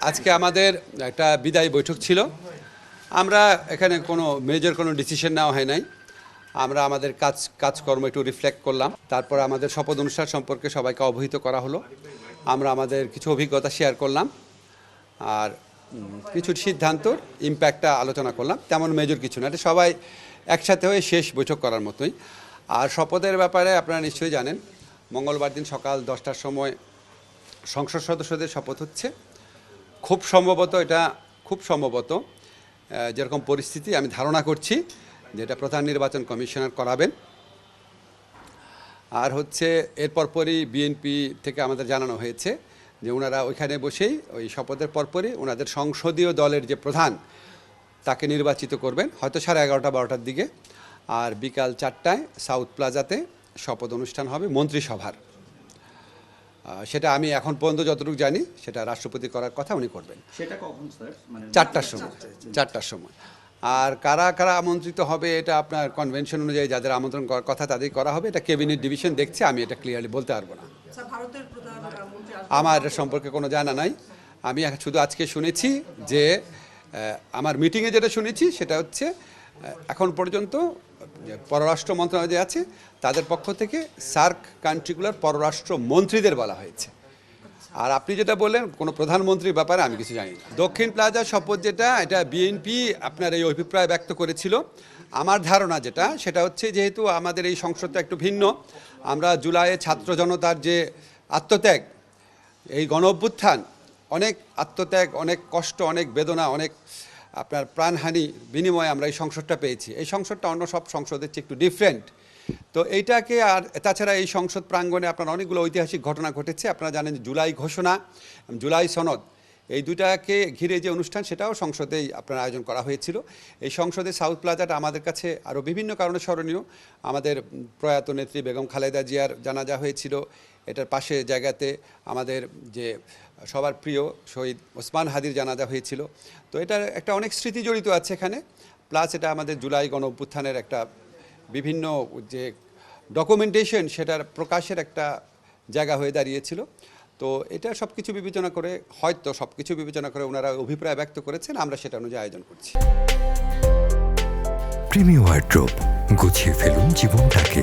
আজকে আমাদের একটা বিদায়ী বৈঠক ছিল। আমরা এখানে কোনো মেজর কোনো ডিসিশন নেওয়া হয় নাই। আমরা আমাদের কাজকর্ম একটু রিফ্লেক্ট করলাম। তারপর আমাদের শপথ অনুষ্ঠান সম্পর্কে সবাইকে অবহিত করা হলো। আমরা আমাদের কিছু অভিজ্ঞতা শেয়ার করলাম আর কিছু সিদ্ধান্তর ইম্প্যাক্টটা আলোচনা করলাম। তেমন মেজর কিছু না, এটা সবাই একসাথে হয়ে শেষ বৈঠক করার মতোই। আর শপথের ব্যাপারে আপনারা নিশ্চয়ই জানেন, মঙ্গলবার দিন সকাল 10টার সময় সংসদ সদস্যদের শপথ হচ্ছে। খুব সম্ভবত যেরকম পরিস্থিতি আমি ধারণা করছি যে এটা প্রধান নির্বাচন কমিশনার করাবেন। আর এর পরপরই বিএনপি থেকে আমাদের জানানো হয়েছে যে ওনারা ওইখানে বসেই ওই শপথের পরপরই ওনাদের সংসদীয় দলের যে প্রধান তাকে নির্বাচিত করবেন, হয়তো 11:30-12টার দিকে। আর বিকাল 4টায় সাউথ প্লাজাতে শপথ অনুষ্ঠান হবে মন্ত্রিসভার। সেটা আমি এখন পর্যন্ত যতটুকু জানি সেটা রাষ্ট্রপতি করার কথা উনি করবেন। সেটা কখন স্যার? 4টার সময়। আর কারা কারা আমন্ত্রিত হবে এটা আপনার কনভেনশন অনুযায়ী যাদের আমন্ত্রণ করার কথা তাদেরই করা হবে। এটা ক্যাবিনেট ডিভিশন দেখছে, আমি এটা ক্লিয়ারলি বলতে পারবো না। আমার এটা সম্পর্কে কোনো জানা নাই। আমি শুধু আজকে শুনেছি যে আমার মিটিংয়ে যেটা শুনেছি সেটা হচ্ছে এখন পর্যন্ত পররাষ্ট্র মন্ত্রণালয় যে আছে তাদের পক্ষ থেকে সার্ক কান্ট্রিগুলোর পররাষ্ট্র মন্ত্রীদের বলা হয়েছে। আর আপনি যেটা বললেন কোনো প্রধানমন্ত্রীর ব্যাপারে আমি কিছু জানি না। দক্ষিণ প্লাজা শপথ এটা বিএনপি আপনার এই অভিপ্রায় ব্যক্ত করেছিল। আমার ধারণা সেটা হচ্ছে যেহেতু আমাদের এই সংসদটা একটু ভিন্ন, আমরা জুলাইয়ে ছাত্র জনতার যে আত্মত্যাগ, এই গণ অভ্যুত্থান, অনেক আত্মত্যাগ, অনেক কষ্ট, অনেক বেদনা, অনেক আপনার প্রাণহানি বিনিময়ে আমরা এই সংসদটা পেয়েছি। এই সংসদটা অন্য সব সংসদের চেয়ে একটু ডিফারেন্ট। তো এইটাকে আর তাছাড়া এই সংসদ প্রাঙ্গণে আপনার অনেকগুলো ঐতিহাসিক ঘটনা ঘটেছে। আপনারা জানেন জুলাই ঘোষণা, জুলাই সনদ, এই দুটাকে ঘিরে যে অনুষ্ঠান সেটাও সংসদেই আপনার আয়োজন করা হয়েছিল। এই সংসদে সাউথ প্লাজাটা আমাদের কাছে আরও বিভিন্ন কারণে স্মরণীয়। আমাদের প্রয়াত নেত্রী বেগম খালেদা জিয়ার জানাজা হয়েছিল। এটার পাশে জায়গাতে আমাদের যে সবার প্রিয় শহীদ ওসমান হাদির জানাজা হয়েছিল। তো এটার একটা অনেক স্মৃতি জড়িত আছে এখানে। প্লাস এটা আমাদের জুলাই গণ অভ্যুত্থানের একটা বিভিন্ন যে ডকুমেন্টেশন সেটার প্রকাশের একটা জায়গা হয়ে দাঁড়িয়েছিল। তো এটা সব কিছু বিবেচনা করে ওনারা অভিপ্রায় ব্যক্ত করেছেন, আমরা সেটা অনুযায়ী আয়োজন করছি। প্রিমিয়ার ওয়ারড্রোব, গুছিয়ে ফেলুন জীবনটাকে।